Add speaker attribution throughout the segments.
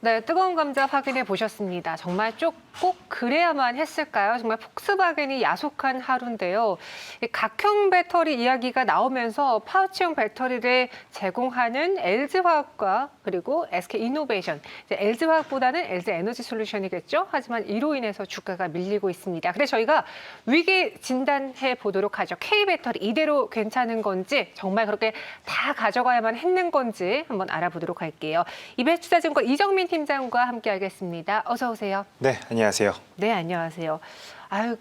Speaker 1: 네, 뜨거운 감자 확인해 보셨습니다. 정말 꼭 그래야만 했을까요? 정말 폭스바겐이 야속한 하루인데요. 이 각형 배터리 이야기가 나오면서 파우치형 배터리를 제공하는 LG화학과 그리고 SK이노베이션, LG화학보다는 LG에너지솔루션이겠죠. 하지만 이로 인해서 주가가 밀리고 있습니다. 그래서 저희가 위기 진단해 보도록 하죠. K배터리 이대로 괜찮은 건지 정말 그렇게 다 가져가야만 했는 건지 한번 알아보도록 할게요. 이베스투자증권 이정민 팀장과 함께하겠습니다. 어서 오세요.
Speaker 2: 네, 안녕하세요.
Speaker 1: 네, 안녕하세요. 아유,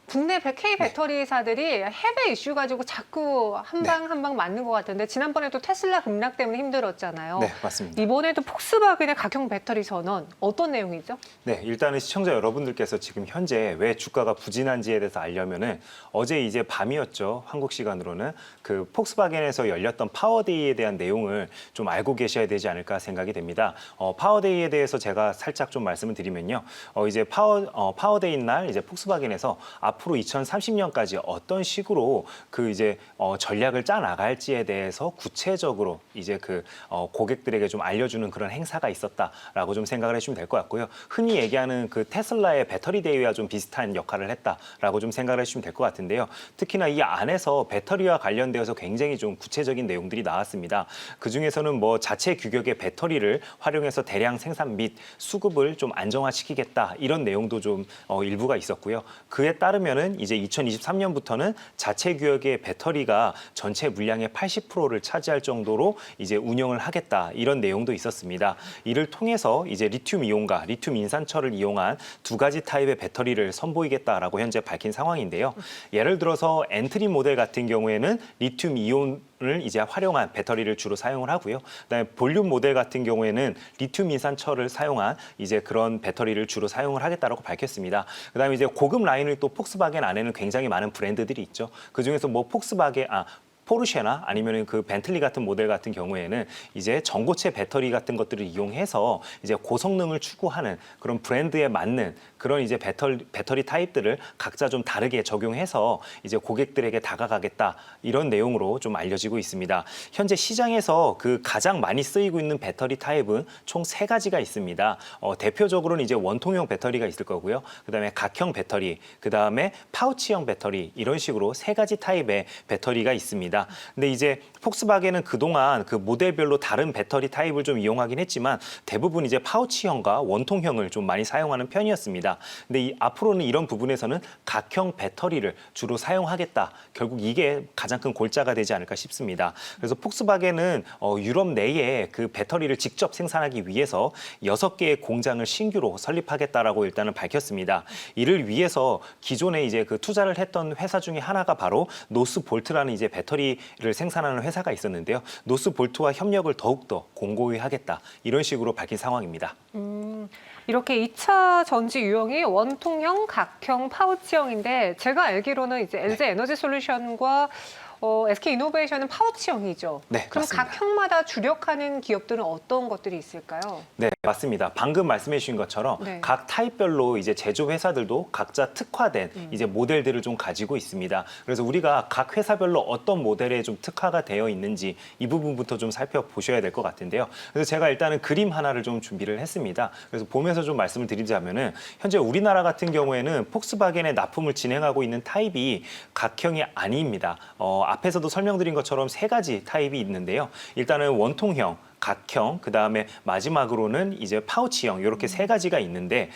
Speaker 1: 국내 K 배터리사들이 해외 이슈 가지고 자꾸 한 방 맞는 것 같은데 지난번에도 테슬라 급락 때문에 힘들었잖아요.
Speaker 2: 네, 맞습니다.
Speaker 1: 이번에도 폭스바겐의 각형 배터리 선언 어떤 내용이죠?
Speaker 2: 네, 일단은 시청자 여러분들께서 지금 현재 왜 주가가 부진한지에 대해서 알려면은 어제 이제 밤이었죠. 한국 시간으로는 그 폭스바겐에서 열렸던 파워데이에 대한 내용을 좀 알고 계셔야 되지 않을까 생각이 됩니다. 파워데이에 대해서 제가 살짝 좀 말씀을 드리면요. 이제 파워데이 날 이제 폭스바겐에서 앞으로 2030년까지 어떤 식으로 그 이제 전략을 짜 나갈지에 대해서 구체적으로 이제 그 고객들에게 좀 알려주는 그런 행사가 있었다라고 좀 생각을 해주시면 될 것 같고요. 흔히 얘기하는 그 테슬라의 배터리 데이와 좀 비슷한 역할을 했다라고 좀 생각을 해주시면 될 것 같은데요. 특히나 이 안에서 배터리와 관련되어서 굉장히 좀 구체적인 내용들이 나왔습니다. 그 중에서는 뭐 자체 규격의 배터리를 활용해서 대량 생산 및 수급을 좀 안정화시키겠다 이런 내용도 좀 일부가 있었고요. 그에 따르면은 이제 2023년부터는 자체 규격의 배터리가 전체 물량의 80%를 차지할 정도로 이제 운영을 하겠다 이런 내용도 있었습니다. 이를 통해서 이제 리튬 이온과 리튬 인산철을 이용한 두 가지 타입의 배터리를 선보이겠다라고 현재 밝힌 상황인데요. 예를 들어서 엔트리 모델 같은 경우에는 리튬 이온 을 이제 활용한 배터리를 주로 사용을 하고요. 그다음에 볼륨 모델 같은 경우에는 리튬 인산철을 사용한 이제 그런 배터리를 주로 사용을 하겠다라고 밝혔습니다. 그다음에 이제 고급 라인을 또 폭스바겐 안에는 굉장히 많은 브랜드들이 있죠. 그 중에서 뭐 포르쉐나 아니면은 그 벤틀리 같은 모델 같은 경우에는 이제 전고체 배터리 같은 것들을 이용해서 이제 고성능을 추구하는 그런 브랜드에 맞는 그런 이제 배터리 타입들을 각자 좀 다르게 적용해서 이제 고객들에게 다가가겠다 이런 내용으로 좀 알려지고 있습니다. 현재 시장에서 그 가장 많이 쓰이고 있는 배터리 타입은 총 3가지가 있습니다. 대표적으로는 이제 원통형 배터리가 있을 거고요. 그다음에 각형 배터리, 그다음에 파우치형 배터리 이런 식으로 3가지 타입의 배터리가 있습니다. 근데 이제 폭스바겐은 그동안 그 모델별로 다른 배터리 타입을 좀 이용하긴 했지만 대부분 이제 파우치형과 원통형을 좀 많이 사용하는 편이었습니다. 근데 앞으로는 이런 부분에서는 각형 배터리를 주로 사용하겠다. 결국 이게 가장 큰 골자가 되지 않을까 싶습니다. 그래서 폭스바겐은 유럽 내에 그 배터리를 직접 생산하기 위해서 6개의 공장을 신규로 설립하겠다라고 일단은 밝혔습니다. 이를 위해서 기존에 이제 그 투자를 했던 회사 중에 하나가 바로 노스볼트라는 이제 배터리를 생산하는 회사가 있었는데요. 노스볼트와 협력을 더욱더 공고히 하겠다. 이런 식으로 밝힌 상황입니다.
Speaker 1: 이렇게 2차 전지 유형이 원통형, 각형, 파우치형인데 제가 알기로는 이제 LG에너지솔루션과 SK이노베이션은 파우치형이죠.
Speaker 2: 네,
Speaker 1: 그럼
Speaker 2: 맞습니다.
Speaker 1: 각형마다 주력하는 기업들은 어떤 것들이 있을까요?
Speaker 2: 네, 맞습니다. 방금 말씀해 주신 것처럼
Speaker 1: 네.
Speaker 2: 각 타입별로 이제 제조 회사들도 각자 특화된 이제 모델들을 좀 가지고 있습니다. 그래서 우리가 각 회사별로 어떤 모델에 좀 특화가 되어 있는지 이 부분부터 좀 살펴보셔야 될 것 같은데요. 그래서 제가 일단은 그림 하나를 좀 준비를 했습니다. 그래서 보면서 좀 말씀을 드리자면은 현재 우리나라 같은 경우에는 폭스바겐의 납품을 진행하고 있는 타입이 각형이 아닙니다. 앞에서도 설명드린 것처럼 3가지 타입이 있는데요. 일단은 원통형, 각형, 그다음에 마지막으로는 이제 파우치형 이렇게 3가지가 있는데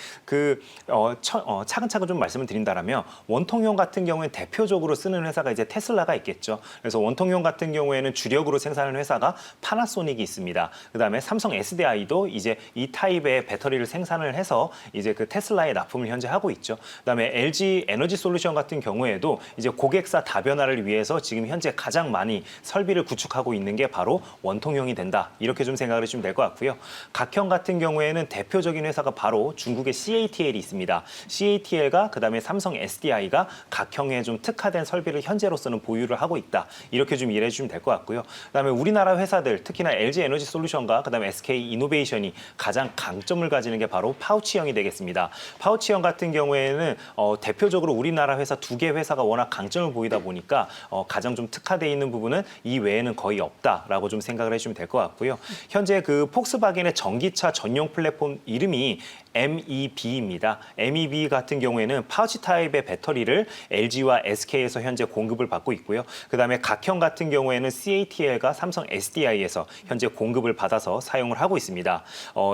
Speaker 2: 차근차근 좀 말씀을 드린다면 원통형 같은 경우에 대표적으로 쓰는 회사가 이제 테슬라가 있겠죠. 그래서 원통형 같은 경우에는 주력으로 생산하는 회사가 파나소닉이 있습니다. 그다음에 삼성 SDI도 이제 이 타입의 배터리를 생산을 해서 이제 그 테슬라에 납품을 현재 하고 있죠. 그다음에 LG 에너지 솔루션 같은 경우에도 이제 고객사 다변화를 위해서 지금 현재 가장 많이 설비를 구축하고 있는 게 바로 원통형이 된다. 이렇게 좀 생각을 해주시면 될 것 같고요. 각형 같은 경우에는 대표적인 회사가 바로 중국의 CATL이 있습니다. CATL과 그다음에 삼성 SDI가 각형에 좀 특화된 설비를 현재로서는 보유를 하고 있다. 이렇게 좀 이해해 주시면 될 것 같고요. 그다음에 우리나라 회사들 특히나 LG 에너지 솔루션과 그다음에 SK 이노베이션이 가장 강점을 가지는 게 바로 파우치형이 되겠습니다. 파우치형 같은 경우에는 대표적으로 우리나라 회사 2개 회사가 워낙 강점을 보이다 보니까 가장 좀 특화되어 있는 부분은 이 외에는 거의 없다라고 좀 생각을 해주시면 될 것 같고요. 현재 그 폭스바겐의 전기차 전용 플랫폼 이름이 MEB입니다. MEB 같은 경우에는 파우치 타입의 배터리를 LG와 SK에서 현재 공급을 받고 있고요. 그다음에 각형 같은 경우에는 CATL과 삼성 SDI에서 현재 공급을 받아서 사용을 하고 있습니다.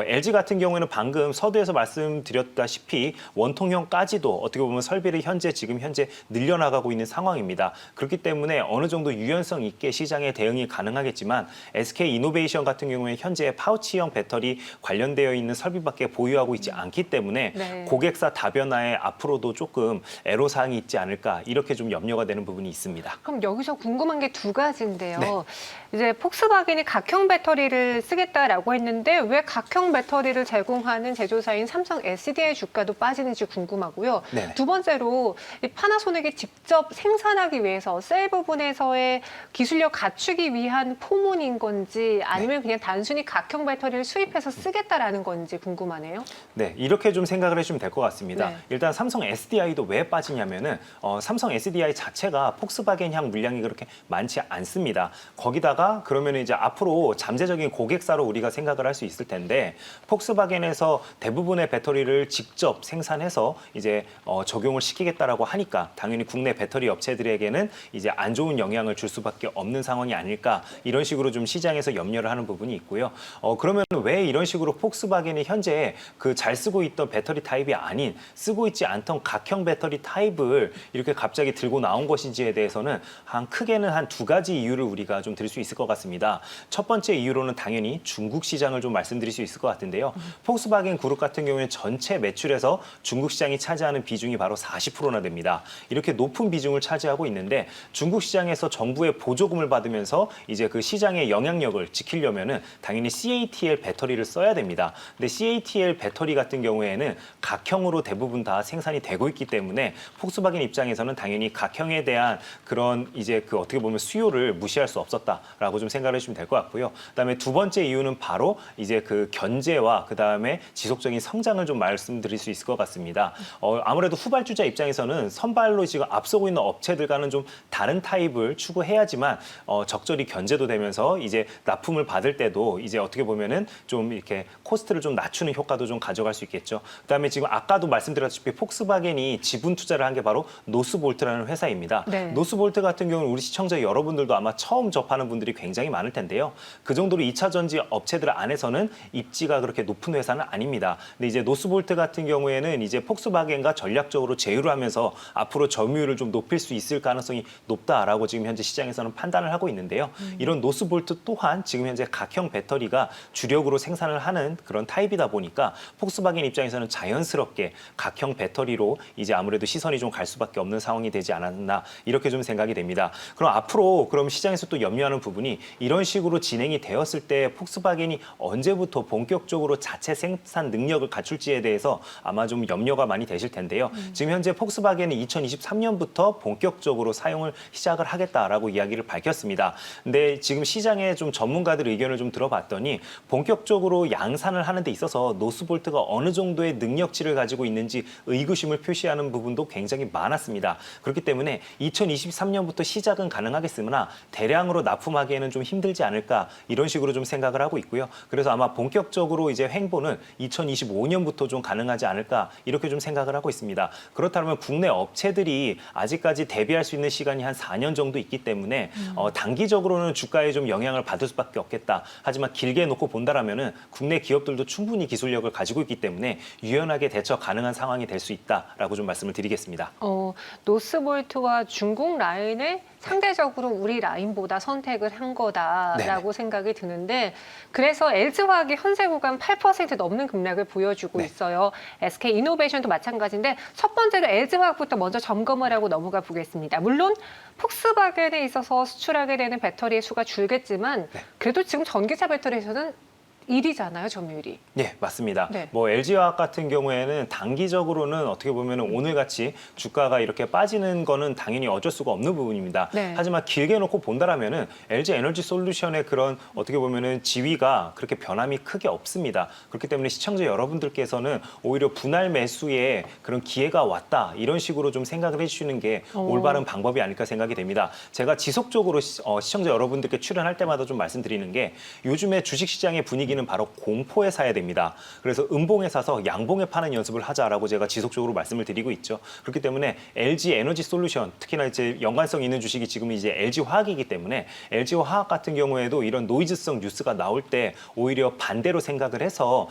Speaker 2: LG 같은 경우에는 방금 서두에서 말씀드렸다시피 원통형까지도 어떻게 보면 설비를 지금 현재 늘려나가고 있는 상황입니다. 그렇기 때문에 어느 정도 유연성 있게 시장에 대응이 가능하겠지만 SK 이노베이션 같은 경우에 현재 파우치형 배터리 관련되어 있는 설비밖에 보유하고 있지 않기 때문에
Speaker 1: 네.
Speaker 2: 고객사 다변화에 앞으로도 조금 애로사항이 있지 않을까 이렇게 좀 염려가 되는 부분이 있습니다.
Speaker 1: 그럼 여기서 궁금한 게 두 가지인데요.
Speaker 2: 네.
Speaker 1: 이제 폭스바겐이 각형 배터리를 쓰겠다라고 했는데 왜 각형 배터리를 제공하는 제조사인 삼성 SDI 주가도 빠지는지 궁금하고요.
Speaker 2: 네네.
Speaker 1: 두 번째로 이 파나소닉이 직접 생산하기 위해서 셀 부분에서의 기술력 갖추기 위한 포문인 건지 아니면 그냥 단순히 각형 배터리를 수입해서 쓰겠다라는 건지 궁금하네요.
Speaker 2: 네, 이렇게 좀 생각을 해주면 될 것 같습니다.
Speaker 1: 네.
Speaker 2: 일단 삼성 SDI도 왜 빠지냐면은 삼성 SDI 자체가 폭스바겐향 물량이 그렇게 많지 않습니다. 거기다가 그러면 이제 앞으로 잠재적인 고객사로 우리가 생각을 할 수 있을 텐데 폭스바겐에서 대부분의 배터리를 직접 생산해서 이제 적용을 시키겠다라고 하니까 당연히 국내 배터리 업체들에게는 이제 안 좋은 영향을 줄 수밖에 없는 상황이 아닐까 이런 식으로 좀 시장에서 염려를 하는 부분이 있고요. 그러면 왜 이런 식으로 폭스바겐이 현재 그 잘 쓰고 있던 배터리 타입이 아닌 쓰고 있지 않던 각형 배터리 타입을 이렇게 갑자기 들고 나온 것인지에 대해서는 크게는 한 두 가지 이유를 우리가 좀 들 수 있을 것 같습니다. 첫 번째 이유로는 당연히 중국 시장을 좀 말씀드릴 수 있을 것 같은데요. 폭스바겐 그룹 같은 경우에는 전체 매출에서 중국 시장이 차지하는 비중이 바로 40%나 됩니다. 이렇게 높은 비중을 차지하고 있는데 중국 시장에서 정부의 보조금을 받으면서 이제 그 시장의 영향력을 지키려면은 당연히 CATL 배터리를 써야 됩니다. 근데 CATL 배터리 같은 경우에는 각형으로 대부분 다 생산이 되고 있기 때문에 폭스바겐 입장에서는 당연히 각형에 대한 그런 이제 그 어떻게 보면 수요를 무시할 수 없었다라고 좀 생각을 해주시면 될 것 같고요. 그다음에 두 번째 이유는 바로 이제 그 견제와 그다음에 지속적인 성장을 좀 말씀드릴 수 있을 것 같습니다. 아무래도 후발주자 입장에서는 선발로 지금 앞서고 있는 업체들과는 좀 다른 타입을 추구해야지만 적절히 견제도 되면서 이제 납품을 받을 때도 이제 어떻게 보면은 좀 이렇게 코스트를 좀 낮추는 효과도 좀 가져갈 수 있겠죠. 그다음에 지금 아까도 말씀드렸다시피 폭스바겐이 지분 투자를 한 게 바로 노스볼트라는 회사입니다.
Speaker 1: 네.
Speaker 2: 노스볼트 같은 경우는 우리 시청자 여러분들도 아마 처음 접하는 분들이 굉장히 많을 텐데요. 그 정도로 2차 전지 업체들 안에서는 입지가 그렇게 높은 회사는 아닙니다. 근데 이제 노스볼트 같은 경우에는 이제 폭스바겐과 전략적으로 제휴를 하면서 앞으로 점유율을 좀 높일 수 있을 가능성이 높다라고 지금 현재 시장에서는 판단을 하고 있는데요. 이런 노스볼트 또한 지금 현재 각형 배터리가 주력으로 생산을 하는 그런 타입이다 보니까 폭스바겐 입장에서는 자연스럽게 각형 배터리로 이제 아무래도 시선이 좀 갈 수밖에 없는 상황이 되지 않았나 이렇게 좀 생각이 됩니다. 그럼 앞으로 그럼 시장에서 또 염려하는 부분이 이런 식으로 진행이 되었을 때 폭스바겐이 언제부터 본격적으로 자체 생산 능력을 갖출지에 대해서 아마 좀 염려가 많이 되실 텐데요. 지금 현재 폭스바겐은 2023년부터 본격적으로 사용을 시작을 하겠다라고 이야기를 밝혔습니다. 근데 지금 시장의 좀 전문가들 의견을 좀 들어봤더니 본격적으로 양산을 하는 데 있어서 노스볼트가 어느 정도의 능력치를 가지고 있는지 의구심을 표시하는 부분도 굉장히 많았습니다. 그렇기 때문에 2023년부터 시작은 가능하겠으나 대량으로 납품하기에는 좀 힘들지 않을까 이런 식으로 좀 생각을 하고 있고요. 그래서 아마 본격적으로 이제 횡보는 2025년부터 좀 가능하지 않을까 이렇게 좀 생각을 하고 있습니다. 그렇다면 국내 업체들이 아직까지 대비할 수 있는 시간이 한 4년 정도 있기 때문에 단기적으로는 주가에 좀 영향을 받을 수밖에 없겠다. 하지만 길게 놓고 본다라면은 국내 기업들도 충분히 기술력을 가지고 있기 때문에 유연하게 대처 가능한 상황이 될 수 있다라고 좀 말씀을 드리겠습니다.
Speaker 1: 노스볼트와 중국 라인을 상대적으로 우리 라인보다 선택을 한 거다라고 생각이 드는데 그래서 LG화학이 현재 구간 8% 넘는 급락을 보여주고 있어요. SK 이노베이션도 마찬가지인데 첫 번째로 LG화학부터 먼저 점검을 하고 넘어가 보겠습니다. 물론 폭스바겐에 있어서 수출하게 되는 배터리의 수가 줄겠지만 그래도 지금 전기차 배터리에서는 1위잖아요, 점유율이.
Speaker 2: 네, 맞습니다.
Speaker 1: 네.
Speaker 2: 뭐 LG화학 같은 경우에는 단기적으로는 어떻게 보면 오늘같이 주가가 이렇게 빠지는 거는 당연히 어쩔 수가 없는 부분입니다.
Speaker 1: 네.
Speaker 2: 하지만 길게 놓고 본다라면은 LG 에너지 솔루션의 그런 어떻게 보면은 지위가 그렇게 변함이 크게 없습니다. 그렇기 때문에 시청자 여러분들께서는 오히려 분할 매수에 그런 기회가 왔다 이런 식으로 좀 생각을 해주시는 게 올바른 방법이 아닐까 생각이 됩니다. 제가 지속적으로 시청자 여러분들께 출연할 때마다 좀 말씀드리는 게 요즘에 주식시장의 분위기는 바로 공포에 사야 됩니다. 그래서 음봉에 사서 양봉에 파는 연습을 하자라고 제가 지속적으로 말씀을 드리고 있죠. 그렇기 때문에 LG 에너지 솔루션, 특히나 이제 연관성 있는 주식이 지금 이제 LG 화학이기 때문에 LG 화학 같은 경우에도 이런 노이즈성 뉴스가 나올 때 오히려 반대로 생각을 해서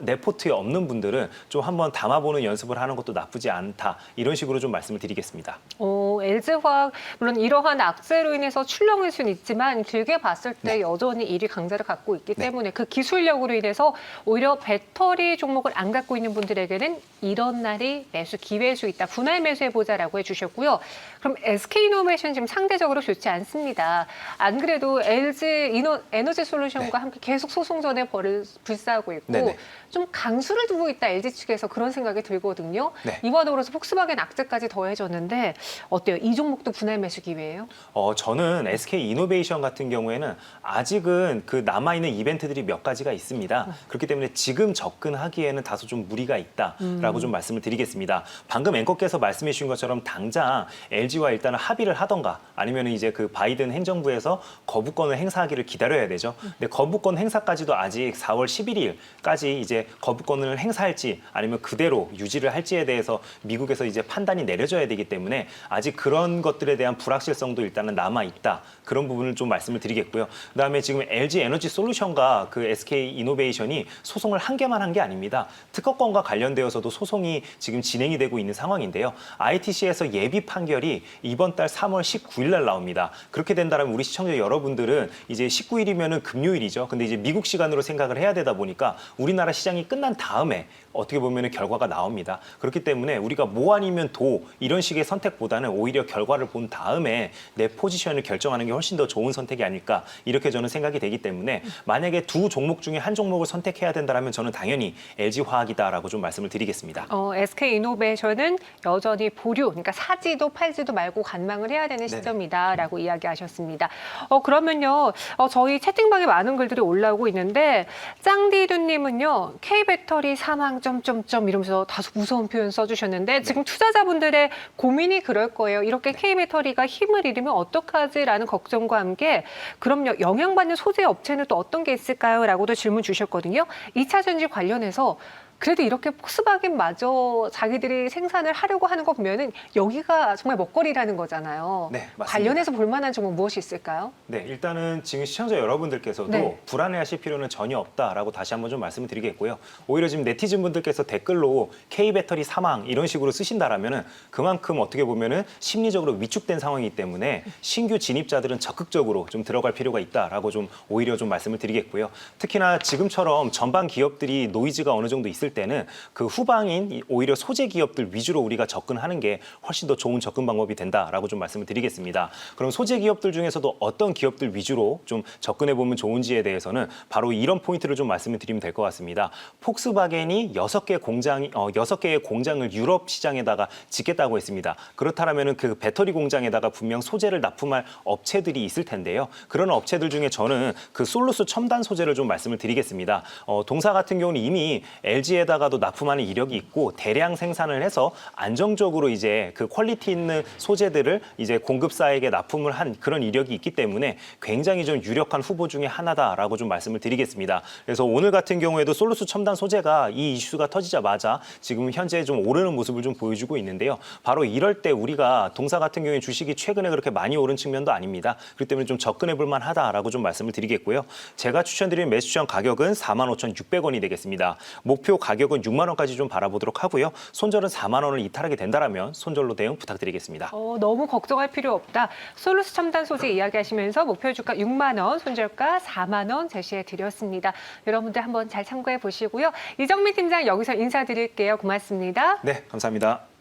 Speaker 2: 내 포트에 없는 분들은 좀 한번 담아보는 연습을 하는 것도 나쁘지 않다. 이런 식으로 좀 말씀을 드리겠습니다.
Speaker 1: LG화학 물론 이러한 악재로 인해서 출렁일 수는 있지만 길게 봤을 때 여전히 1위 강자를 갖고 있기 때문에 그 기술력으로 인해서 오히려 배터리 종목을 안 갖고 있는 분들에게는 이런 날이 매수 기회일 수 있다. 분할 매수해보자라고 해주셨고요. 그럼 SK이노베이션 지금 상대적으로 좋지 않습니다. 안 그래도 LG 에너지 솔루션과 함께 계속 소송전에 벌을 불사하고 있고
Speaker 2: 네네.
Speaker 1: 좀 강수를 두고 있다 LG 측에서 그런 생각이 들거든요.
Speaker 2: 네.
Speaker 1: 이와 더불어서 폭스바겐 악재까지 더해졌는데 어때요? 이 종목도 분할 매수 기회예요?
Speaker 2: 저는 SK 이노베이션 같은 경우에는 아직은 그 남아있는 이벤트들이 몇 가지가 있습니다. 그렇기 때문에 지금 접근하기에는 다소 좀 무리가 있다라고 좀 말씀을 드리겠습니다. 방금 앵커께서 말씀해 주신 것처럼 당장 LG와 일단은 합의를 하던가 아니면 이제 그 바이든 행정부에서 거부권을 행사하기를 기다려야 되죠. 근데 거부권 행사까지도 아직 4월 11일까지 이제 거부권을 행사할지 아니면 그대로 유지를 할지에 대해서 미국에서 이제 판단이 내려져야 되기 때문에 아직 그런 것들에 대한 불확실성도 일단은 남아 있다. 그런 부분을 좀 말씀을 드리겠고요. 그다음에 지금 LG 에너지 솔루션과 그 SK 이노베이션이 소송을 한 개만 한 게 아닙니다. 특허권과 관련되어서도 소송이 지금 진행이 되고 있는 상황인데요. ITC에서 예비 판결이 이번 달 3월 19일 날 나옵니다. 그렇게 된다면 우리 시청자 여러분들은 이제 19일이면은 금요일이죠. 근데 이제 미국 시간으로 생각을 해야 되다 보니까 우리나라 시장이 끝난 다음에 어떻게 보면 결과가 나옵니다. 그렇기 때문에 우리가 뭐 아니면 도 이런 식의 선택보다는 오히려 결과를 본 다음에 내 포지션을 결정하는 게 훨씬 더 좋은 선택이 아닐까 이렇게 저는 생각이 되기 때문에 만약에 두 종목 중에 한 종목을 선택해야 된다면 저는 당연히 LG화학이다라고 좀 말씀을 드리겠습니다.
Speaker 1: SK이노베이션은 여전히 보류, 그러니까 사지도 팔지도 말고 관망을 해야 되는 시점이다라고 이야기하셨습니다. 그러면요, 저희 채팅방에 많은 글들이 올라오고 있는데 짱디두님은요, K배터리 사망 점점점 이러면서 다소 무서운 표현 써주셨는데 지금 투자자분들의 고민이 그럴 거예요. 이렇게 K배터리가 힘을 잃으면 어떡하지라는 걱정과 함께 그럼 영향받는 소재 업체는 또 어떤 게 있을까요? 라고도 질문 주셨거든요. 2차 전지 관련해서 그래도 이렇게 폭스바겐마저 자기들이 생산을 하려고 하는 거 보면은 여기가 정말 먹거리라는 거잖아요.
Speaker 2: 네, 맞습니다.
Speaker 1: 관련해서 볼 만한 종목 무엇이 있을까요?
Speaker 2: 네, 일단은 지금 시청자 여러분들께서도
Speaker 1: 네.
Speaker 2: 불안해하실 필요는 전혀 없다라고 다시 한번 좀 말씀을 드리겠고요. 오히려 지금 네티즌 분들께서 댓글로 K배터리 사망 이런 식으로 쓰신다라면은 그만큼 어떻게 보면은 심리적으로 위축된 상황이기 때문에 신규 진입자들은 적극적으로 좀 들어갈 필요가 있다라고 좀 오히려 좀 말씀을 드리겠고요. 특히나 지금처럼 전방 기업들이 노이즈가 어느 정도 있을 때는 그 후방인 오히려 소재 기업들 위주로 우리가 접근하는 게 훨씬 더 좋은 접근 방법이 된다라고 좀 말씀을 드리겠습니다. 그럼 소재 기업들 중에서도 어떤 기업들 위주로 좀 접근해 보면 좋은지에 대해서는 바로 이런 포인트를 좀 말씀을 드리면 될 것 같습니다. 폭스바겐이 6개의 공장을 유럽 시장에다가 짓겠다고 했습니다. 그렇다면은 그 배터리 공장에다가 분명 소재를 납품할 업체들이 있을 텐데요. 그런 업체들 중에 저는 그 솔루스 첨단 소재를 좀 말씀을 드리겠습니다. 동사 같은 경우는 이미 LG에다가도 납품하는 이력이 있고 대량 생산을 해서 안정적으로 이제 그 퀄리티 있는 소재들을 이제 공급사에게 납품을 한 그런 이력이 있기 때문에 굉장히 좀 유력한 후보 중에 하나다라고 좀 말씀을 드리겠습니다. 그래서 오늘 같은 경우에도 솔루스 첨단 소재가 이 이슈가 터지자마자 지금 현재 좀 오르는 모습을 좀 보여주고 있는데요. 바로 이럴 때 우리가 동사 같은 경우에 주식이 최근에 그렇게 많이 오른 측면도 아닙니다. 그렇기 때문에 좀 접근해 볼 만하다라고 좀 말씀을 드리겠고요. 제가 추천드리는 매수 추천 가격은 45,600원이 되겠습니다. 목표 가격은 6만 원까지 좀 바라보도록 하고요. 손절은 4만 원을 이탈하게 된다라면 손절로 대응 부탁드리겠습니다.
Speaker 1: 너무 걱정할 필요 없다. 솔루스 첨단 소재 이야기하시면서 목표 주가 6만 원, 손절가 4만 원 제시해 드렸습니다. 여러분들 한번 잘 참고해 보시고요. 이정미 팀장 여기서 인사드릴게요. 고맙습니다.
Speaker 2: 네, 감사합니다.